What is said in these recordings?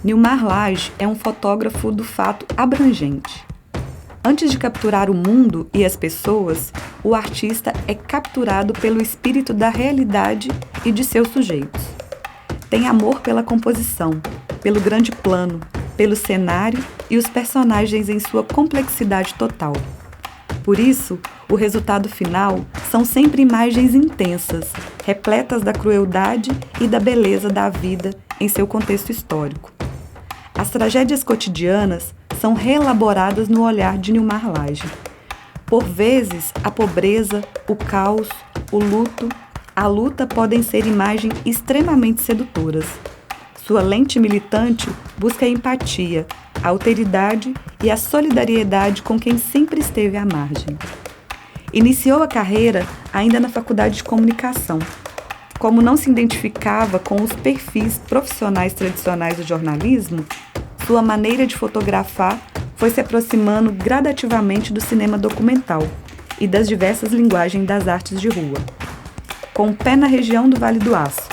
Nilmar Lage é um fotógrafo do fato abrangente. Antes de capturar o mundo e as pessoas, o artista é capturado pelo espírito da realidade e de seus sujeitos. Tem amor pela composição, pelo grande plano, pelo cenário e os personagens em sua complexidade total. Por isso, o resultado final são sempre imagens intensas, repletas da crueldade e da beleza da vida em seu contexto histórico. As tragédias cotidianas são reelaboradas no olhar de Nilmar Lage. Por vezes, a pobreza, o caos, o luto, a luta podem ser imagens extremamente sedutoras. Sua lente militante busca a empatia, a alteridade e a solidariedade com quem sempre esteve à margem. Iniciou a carreira ainda na Faculdade de Comunicação. Como não se identificava com os perfis profissionais tradicionais do jornalismo, sua maneira de fotografar foi se aproximando gradativamente do cinema documental e das diversas linguagens das artes de rua. Com o pé na região do Vale do Aço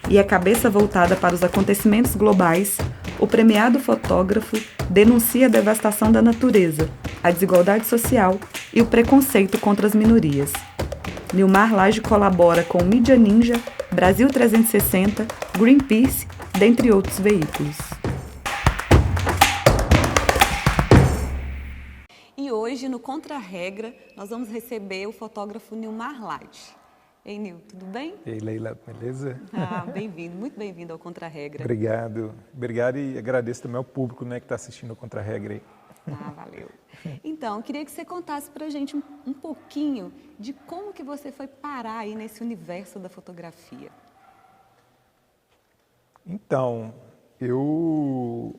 e a cabeça voltada para os acontecimentos globais, o premiado fotógrafo denuncia a devastação da natureza, a desigualdade social e o preconceito contra as minorias. Nilmar Lage colabora com Mídia Ninja, Brasil 360, Greenpeace, dentre outros veículos. E hoje, no Contra-Regra, nós vamos receber o fotógrafo Nilmar Lage. Ei, Nil, tudo bem? Ei, Leila, beleza? Bem-vindo, muito bem-vindo ao Contra-Regra. Obrigado e agradeço também ao público, né, que está assistindo ao Contra-Regra aí. Valeu. Então, eu queria que você contasse pra gente um pouquinho de como que você foi parar aí nesse universo da fotografia. Então, eu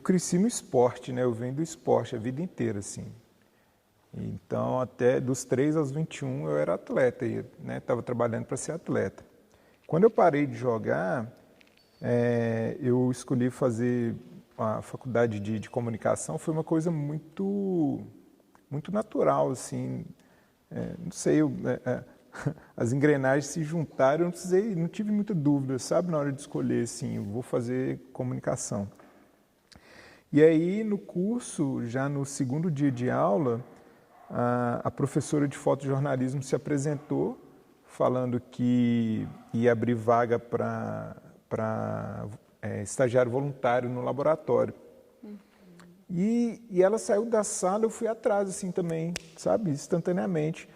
cresci no esporte, né? Eu venho do esporte a vida inteira, assim. Então, até dos 3 aos 21 eu era atleta, né? Estava trabalhando para ser atleta. Quando eu parei de jogar, eu escolhi fazer a faculdade de comunicação. Foi uma coisa muito natural, assim. Não sei, as engrenagens se juntaram, não tive muita dúvida, sabe, na hora de escolher, assim, eu vou fazer comunicação. E aí, no curso, já no segundo dia de aula, a professora de fotojornalismo se apresentou, falando que ia abrir vaga para estagiário voluntário no laboratório. E ela saiu da sala, eu fui atrás, assim, também, sabe, instantaneamente.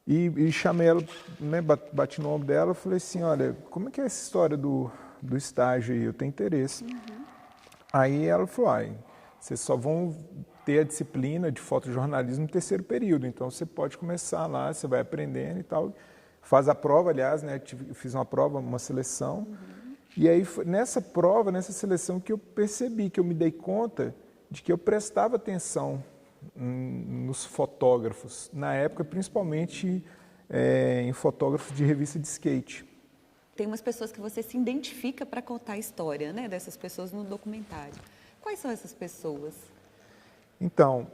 E chamei ela, né, bati no ombro dela e falei assim, olha, como é que é essa história do estágio aí? Eu tenho interesse. Aí ela falou, vocês só vão ter a disciplina de fotojornalismo no 3º período, então você pode começar lá, você vai aprendendo e tal. Faz a prova, aliás, né, eu fiz uma prova, uma seleção, e aí nessa prova, nessa seleção que eu percebi, que eu me dei conta de que eu prestava atenção nos fotógrafos, na época principalmente em fotógrafos de revista de skate. Tem umas pessoas que você se identifica para contar a história, né, dessas pessoas no documentário. Quais são essas pessoas? Então,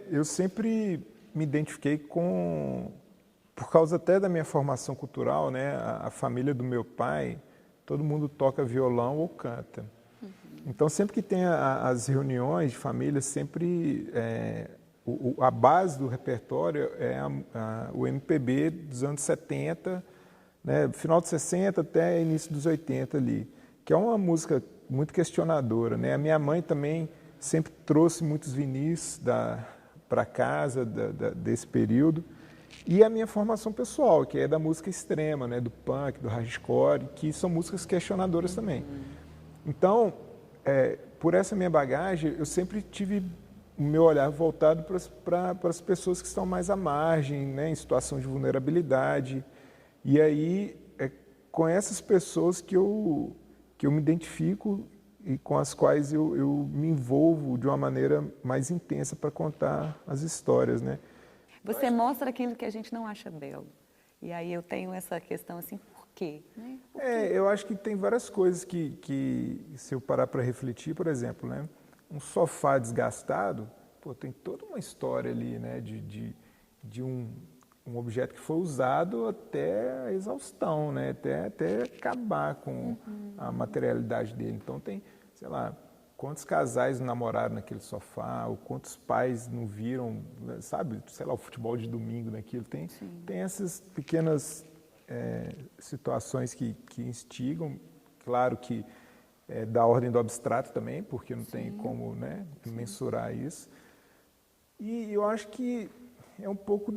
eu sempre me identifiquei por causa até da minha formação cultural, né, a família do meu pai, todo mundo toca violão ou canta. Então, sempre que tem as reuniões de família, sempre a base do repertório é o MPB dos anos 70, né, final de 60 até início dos 80 ali, que é uma música muito questionadora, né? A minha mãe também sempre trouxe muitos vinis para casa desse período. E a minha formação pessoal, que é da música extrema, né? Do punk, do hardcore, que são músicas questionadoras também. Então, por essa minha bagagem, eu sempre tive o meu olhar voltado para as pessoas que estão mais à margem, né? Em situação de vulnerabilidade. E aí, com essas pessoas que eu me identifico e com as quais eu me envolvo de uma maneira mais intensa para contar as histórias, né? Você mostra aquilo que a gente não acha belo. E aí eu tenho essa questão assim, por quê? Né? Por quê? Eu acho que tem várias coisas que se eu parar para refletir, por exemplo, né? Um sofá desgastado, tem toda uma história ali, né? De um um objeto que foi usado até a exaustão, né? Até acabar com a materialidade dele. Então tem, sei lá, quantos casais namoraram naquele sofá, ou quantos pais não viram, sabe, sei lá, o futebol de domingo naquilo. Tem essas pequenas situações que instigam, claro que da ordem do abstrato também, porque não tem como, né, mensurar isso. E eu acho que é um pouco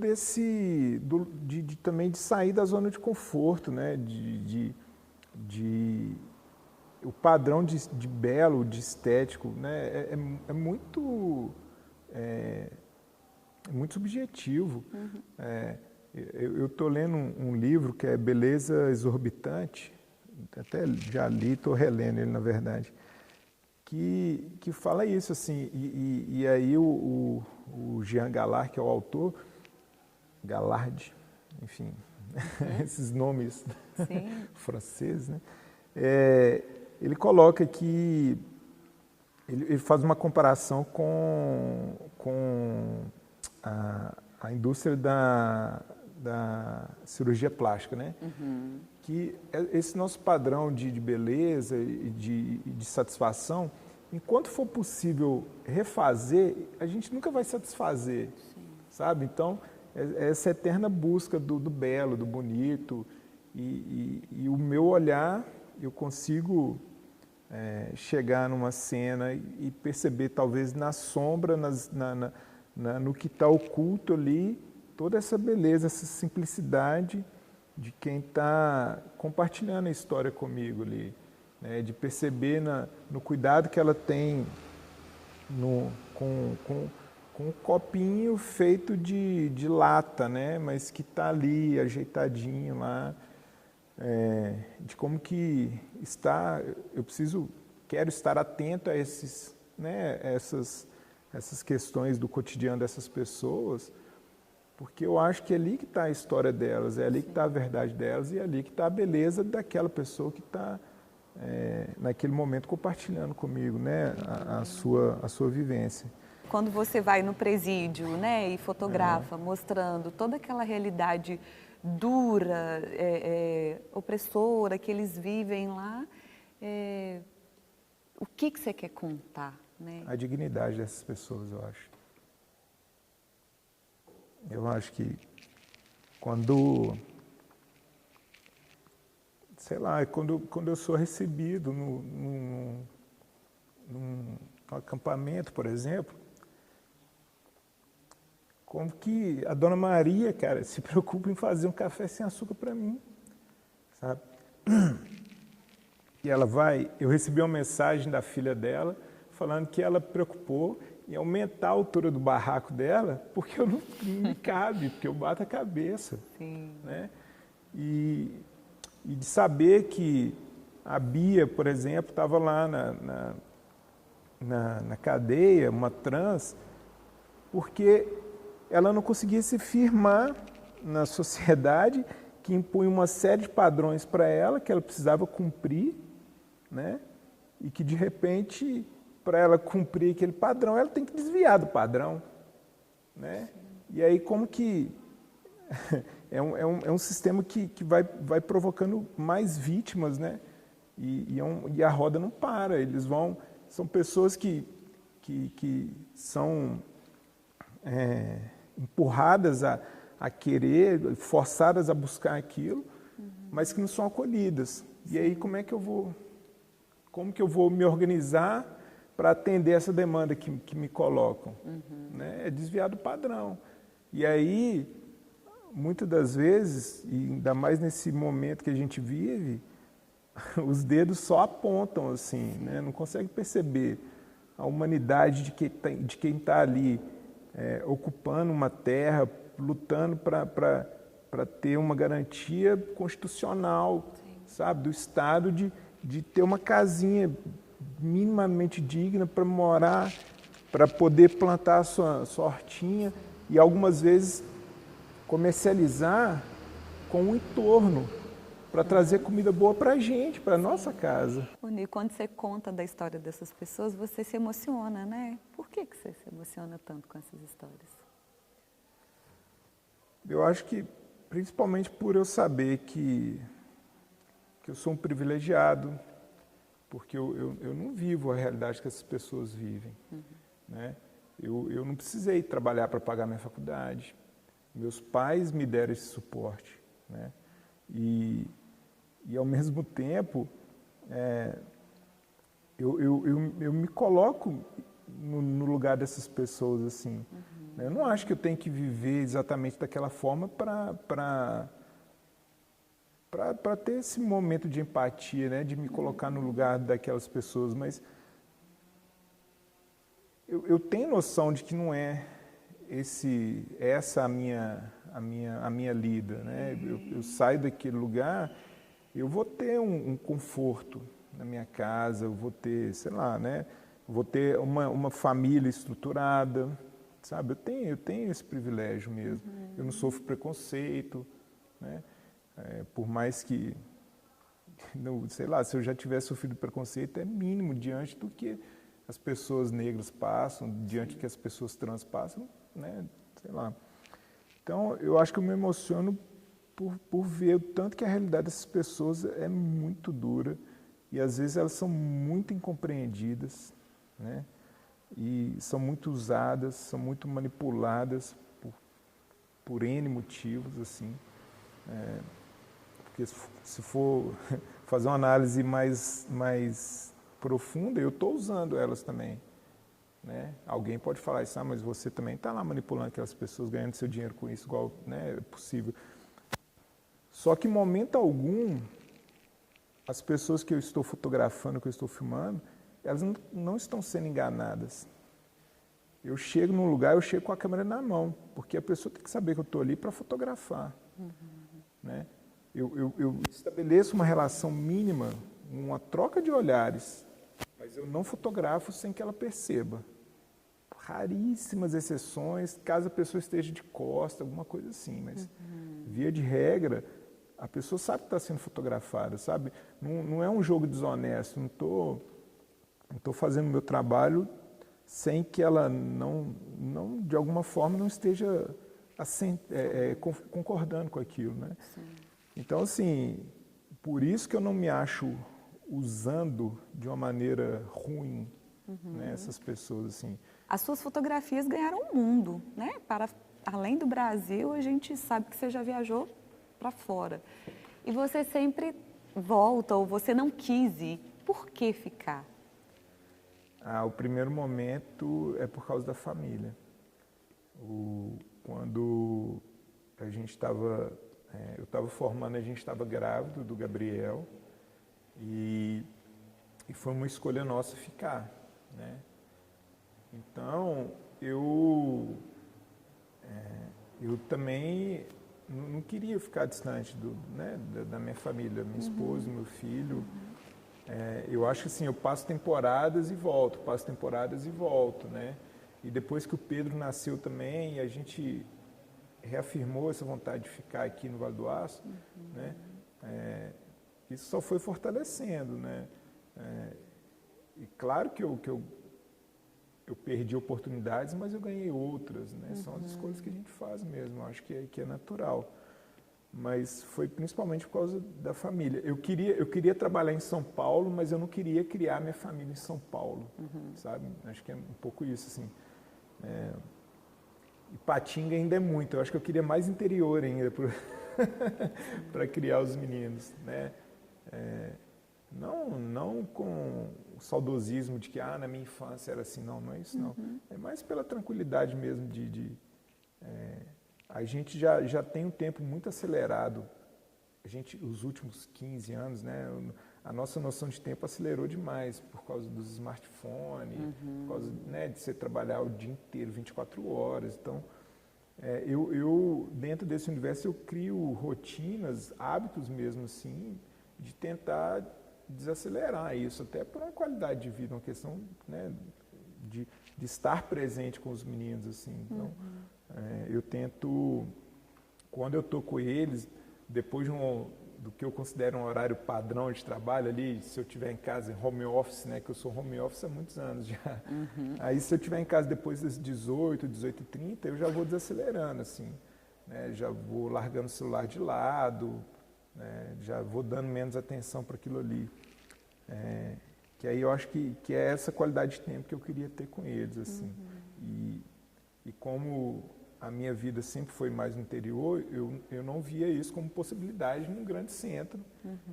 também de sair da zona de conforto, né? O padrão de belo, de estético, né? É muito subjetivo. Eu estou lendo um livro que é Beleza Exorbitante, até já li, estou relendo ele na verdade, que fala isso, assim, e aí o Jean Galard, que é o autor, Galard, enfim, esses nomes franceses, né? Ele coloca que ele faz uma comparação com a indústria da cirurgia plástica, né? Que esse nosso padrão de beleza e de satisfação, enquanto for possível refazer, a gente nunca vai satisfazer, sabe? Então, essa eterna busca do belo, do bonito, e o meu olhar, eu consigo chegar numa cena e perceber, talvez na sombra, no que está oculto ali, toda essa beleza, essa simplicidade de quem está compartilhando a história comigo ali, né? De perceber no cuidado que ela tem com um copinho feito de lata, né? Mas que está ali, ajeitadinho lá, de como que está. Quero estar atento a essas questões do cotidiano dessas pessoas, porque eu acho que é ali que está a história delas, é ali que está a verdade delas e é ali que está a beleza daquela pessoa que está naquele momento compartilhando comigo, né, a sua vivência. Quando você vai no presídio, né, e fotografa, mostrando toda aquela realidade dura, opressora que eles vivem lá, o que você quer contar, né? A dignidade dessas pessoas, eu acho. Eu acho que quando eu sou recebido num acampamento, por exemplo, como que a Dona Maria, cara, se preocupa em fazer um café sem açúcar para mim, sabe? E eu recebi uma mensagem da filha dela falando que ela preocupou em aumentar a altura do barraco dela, porque eu não me cabe, porque eu bato a cabeça. Sim. Né? E de saber que a Bia, por exemplo, estava lá na cadeia, uma trans, porque ela não conseguia se firmar na sociedade, que impunha uma série de padrões para ela, que ela precisava cumprir, né? E que, de repente, para ela cumprir aquele padrão, ela tem que desviar do padrão, né? E aí como que é um sistema que vai provocando mais vítimas, né? E a roda não para. São pessoas que são empurradas a querer, forçadas a buscar aquilo, mas que não são acolhidas. E aí como que eu vou me organizar para atender essa demanda que me colocam? Né? É desviar do padrão. E aí, muitas das vezes, e ainda mais nesse momento que a gente vive, os dedos só apontam assim, né? Não consegue perceber a humanidade de quem está ali ocupando uma terra, lutando para ter uma garantia constitucional, sabe, do Estado de ter uma casinha minimamente digna para morar, para poder plantar a sua hortinha e algumas vezes comercializar com o entorno para trazer comida boa para a gente, para a nossa casa. E quando você conta da história dessas pessoas, você se emociona, né? Por que você se emociona tanto com essas histórias? Eu acho que, principalmente por eu saber que eu sou um privilegiado, porque eu não vivo a realidade que essas pessoas vivem. Né? Eu não precisei trabalhar para pagar minha faculdade. Meus pais me deram esse suporte. Né? E ao mesmo tempo, eu me coloco no lugar dessas pessoas. Assim. Né? Eu não acho que eu tenho que viver exatamente daquela forma para ter esse momento de empatia, né? De me colocar no lugar daquelas pessoas, mas eu tenho noção de que não é essa a minha lida, né? Eu saio daquele lugar, eu vou ter um conforto na minha casa, eu vou ter, sei lá, né? Eu vou ter uma família estruturada, sabe? Eu tenho esse privilégio mesmo. Eu não sofro preconceito, né? Por mais que, sei lá, se eu já tivesse sofrido preconceito, é mínimo diante do que as pessoas negras passam, diante do que as pessoas trans passam, né? Sei lá. Então, eu acho que eu me emociono por ver o tanto que a realidade dessas pessoas é muito dura e às vezes elas são muito incompreendidas, né? E são muito usadas, são muito manipuladas por N motivos, assim. Porque se for fazer uma análise mais profunda, eu estou usando elas também. Né? Alguém pode falar isso, mas você também está lá manipulando aquelas pessoas, ganhando seu dinheiro com isso, igual, né, é possível. Só que em momento algum, as pessoas que eu estou fotografando, que eu estou filmando, elas não estão sendo enganadas. Eu chego num lugar, eu chego com a câmera na mão, porque a pessoa tem que saber que eu estou ali para fotografar. Né? Eu estabeleço uma relação mínima, uma troca de olhares, mas eu não fotografo sem que ela perceba. Raríssimas exceções, caso a pessoa esteja de costa, alguma coisa assim, mas via de regra, a pessoa sabe que está sendo fotografada, sabe? Não é um jogo desonesto, não estou fazendo o meu trabalho sem que ela de alguma forma, não esteja concordando com aquilo, né? Sim. Então, assim, por isso que eu não me acho usando de uma maneira ruim, né, essas pessoas, assim. As suas fotografias ganharam o mundo, né? Além do Brasil, a gente sabe que você já viajou para fora. E você sempre volta, ou você não quis ir. Por que ficar? O primeiro momento é por causa da família. Quando a gente estava... eu estava formando, a gente estava grávido do Gabriel e foi uma escolha nossa ficar, né? Então, eu também não queria ficar distante né, da minha família, minha esposa, meu filho. Eu acho que assim, eu passo temporadas e volto, né? E depois que o Pedro nasceu também, a gente reafirmou essa vontade de ficar aqui no Vale do Aço, né? Isso só foi fortalecendo, né? E claro que eu perdi oportunidades, mas eu ganhei outras, né? São as escolhas que a gente faz mesmo, eu acho que é natural. Mas foi principalmente por causa da família. Eu queria trabalhar em São Paulo, mas eu não queria criar minha família em São Paulo, sabe? Acho que é um pouco isso, assim. Ipatinga ainda é muito, eu acho que eu queria mais interior ainda para criar os meninos, né? Não com o saudosismo de que na minha infância era assim, não é isso não. É mais pela tranquilidade mesmo a gente já tem um tempo muito acelerado. Os últimos 15 anos, né, a nossa noção de tempo acelerou demais por causa dos smartphones, por causa, né, de você trabalhar o dia inteiro, 24 horas. Então, eu dentro desse universo, eu crio rotinas, hábitos mesmo assim, de tentar desacelerar isso, até por uma qualidade de vida, uma questão, né, de estar presente com os meninos, assim. Então, eu tento, quando eu estou com eles, depois do que eu considero um horário padrão de trabalho ali, se eu estiver em casa em home office, né, que eu sou home office há muitos anos já, aí se eu estiver em casa depois das 18h30, eu já vou desacelerando, assim. né, já vou largando o celular de lado, né, já vou dando menos atenção para aquilo ali. Que aí eu acho que é essa qualidade de tempo que eu queria ter com eles, assim. E como a minha vida sempre foi mais no interior, eu não via isso como possibilidade num grande centro,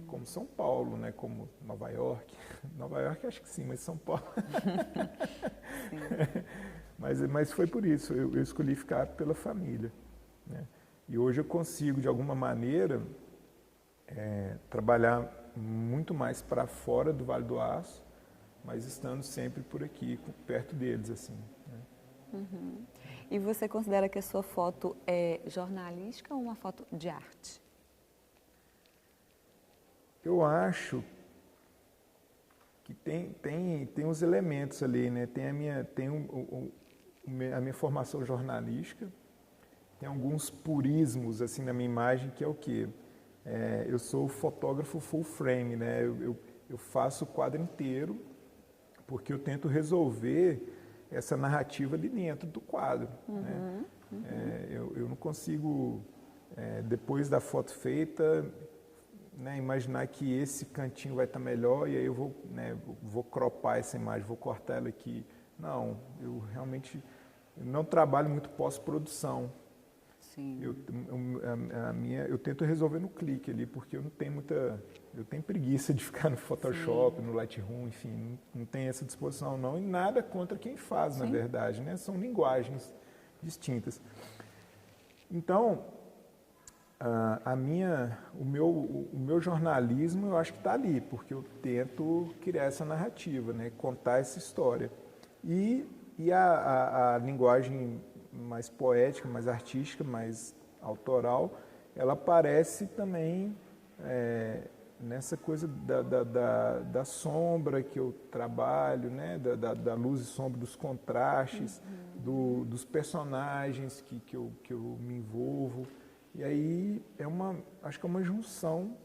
como São Paulo, né, como Nova York. Nova York acho que sim, mas São Paulo... mas foi por isso, eu escolhi ficar pela família, né? E hoje eu consigo, de alguma maneira, trabalhar muito mais para fora do Vale do Aço, mas estando sempre por aqui, perto deles, assim, né? E você considera que a sua foto é jornalística ou uma foto de arte? Eu acho que tem os elementos ali, né? Tem a minha formação jornalística, tem alguns purismos assim na minha imagem, que é o quê? Eu sou fotógrafo full frame, né? Eu faço o quadro inteiro, porque eu tento resolver essa narrativa ali dentro do quadro, né? Eu não consigo, depois da foto feita, né, imaginar que esse cantinho vai estar melhor e aí eu vou, né, vou cropar essa imagem, vou cortar ela aqui. Não, eu realmente não trabalho muito pós-produção. Sim. Eu tento resolver no clique ali, porque eu não tenho eu tenho preguiça de ficar no Photoshop, no Lightroom, enfim, não tenho essa disposição não, e nada contra quem faz, na verdade, né? São linguagens distintas. Então, o meu jornalismo eu acho que está ali, porque eu tento criar essa narrativa, né? Contar essa história. E a linguagem mais poética, mais artística, mais autoral, ela aparece também nessa coisa da sombra que eu trabalho, né? Da luz e sombra, dos contrastes, dos personagens que eu me envolvo. E aí acho que é uma junção,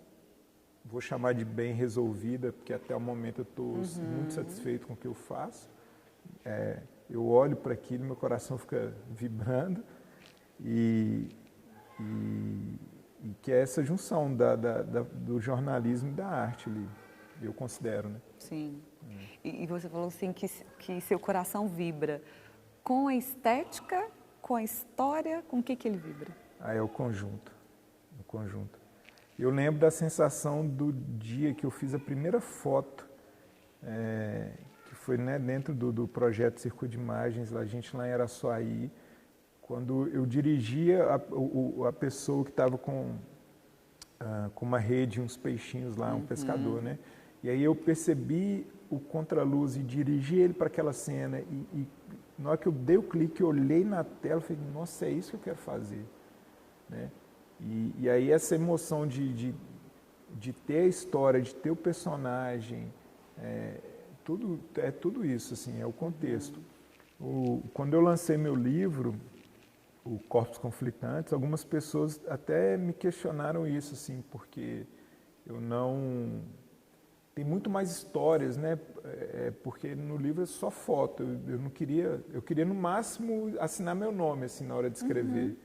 vou chamar de bem resolvida, porque até o momento eu estou muito satisfeito com o que eu faço. Eu olho para aquilo, meu coração fica vibrando, e que é essa junção do jornalismo e da arte ali, eu considero, né? Sim. E você falou assim que seu coração vibra com a estética, com a história, com o que ele vibra? É o conjunto. Eu lembro da sensação do dia que eu fiz a primeira foto, que foi, né, dentro do projeto Circuito de Imagens, a gente lá em Araçuaí, quando eu dirigia a pessoa que estava com uma rede, uns peixinhos lá, um pescador, né? E aí eu percebi o contraluz e dirigi ele para aquela cena, e na hora que eu dei o clique, eu olhei na tela e falei, nossa, é isso que eu quero fazer, né? E aí essa emoção de ter a história, de ter o personagem, tudo isso, assim, é o contexto. Quando eu lancei meu livro, o Corpos Conflitantes, algumas pessoas até me questionaram isso, assim, porque eu não... Tem muito mais histórias, né? Porque no livro é só foto. Eu não queria... Eu queria, no máximo, assinar meu nome, assim, na hora de escrever.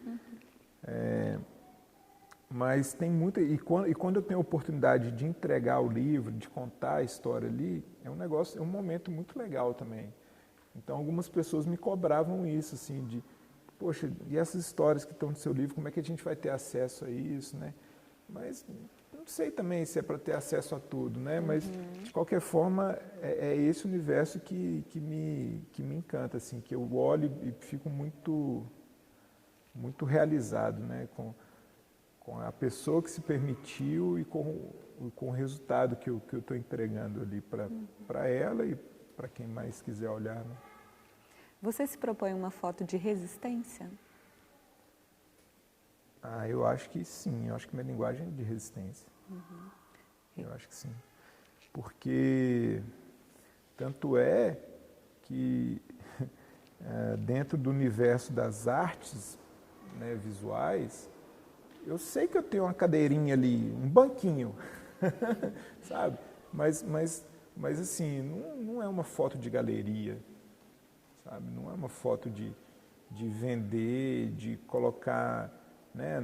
Mas tem muita... E quando eu tenho a oportunidade de entregar o livro, de contar a história ali, é um momento muito legal também. Então, algumas pessoas me cobravam isso, assim, de... Poxa, e essas histórias que estão no seu livro, como é que a gente vai ter acesso a isso, né? Mas não sei também se é para ter acesso a tudo, né? Mas, de qualquer forma, é esse universo que me encanta, assim, que eu olho e fico muito realizado, né? Com a pessoa que se permitiu e com o resultado que eu estou entregando ali para ela e para quem mais quiser olhar, né? Você se propõe uma foto de resistência? Eu acho que sim. Eu acho que minha linguagem é de resistência. Eu acho que sim. Porque tanto é que dentro do universo das artes, né, visuais, eu sei que eu tenho uma cadeirinha ali, um banquinho, sabe? Mas assim, não é uma foto de galeria, sabe? Não é uma foto de vender, de colocar né,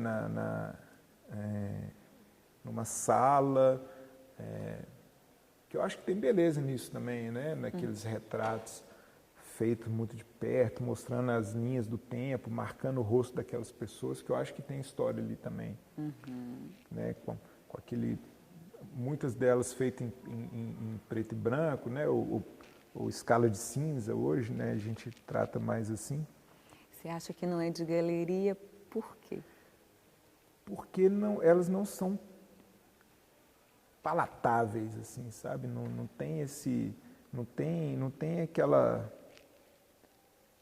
numa sala, que eu acho que tem beleza nisso também, né, naqueles retratos feitos muito de perto, mostrando as linhas do tempo, marcando o rosto daquelas pessoas, que eu acho que tem história ali também, né, com aquele, muitas delas feitas em preto e branco, né, ou escala de cinza hoje, né, a gente trata mais assim. Você acha que não é de galeria, por quê? Porque elas não são palatáveis, assim, sabe? Não tem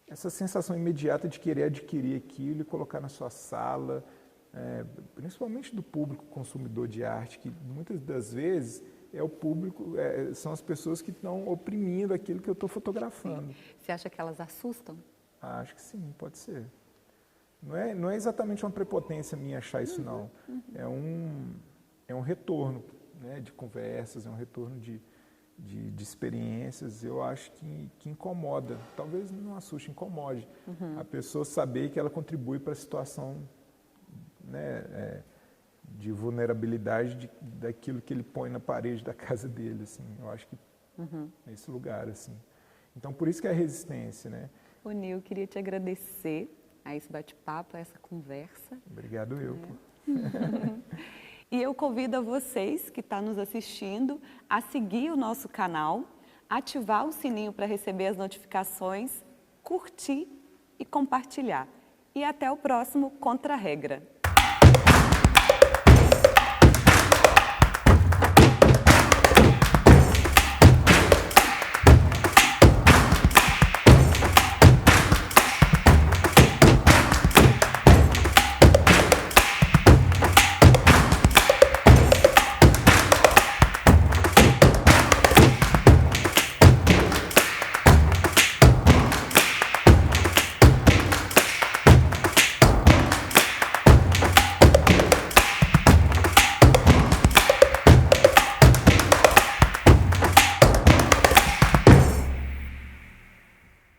essa sensação imediata de querer adquirir aquilo e colocar na sua sala, principalmente do público consumidor de arte, que muitas das vezes é o público, são as pessoas que estão oprimindo aquilo que eu estou fotografando. Sim. Você acha que elas assustam? Acho que sim, pode ser. Não é exatamente uma prepotência minha achar isso, não. É um retorno, né, de conversas, é um retorno de experiências. Eu acho que incomoda, talvez não assuste, incomode a pessoa saber que ela contribui para a situação, né, de vulnerabilidade daquilo que ele põe na parede da casa dele. Assim. Eu acho que nesse lugar. Assim. Então, por isso que é a resistência, né? Ô, Nil, queria te agradecer a esse bate-papo, a essa conversa. Obrigado eu. E eu convido a vocês que estão nos assistindo a seguir o nosso canal, ativar o sininho para receber as notificações, curtir e compartilhar. E até o próximo Contra a Regra.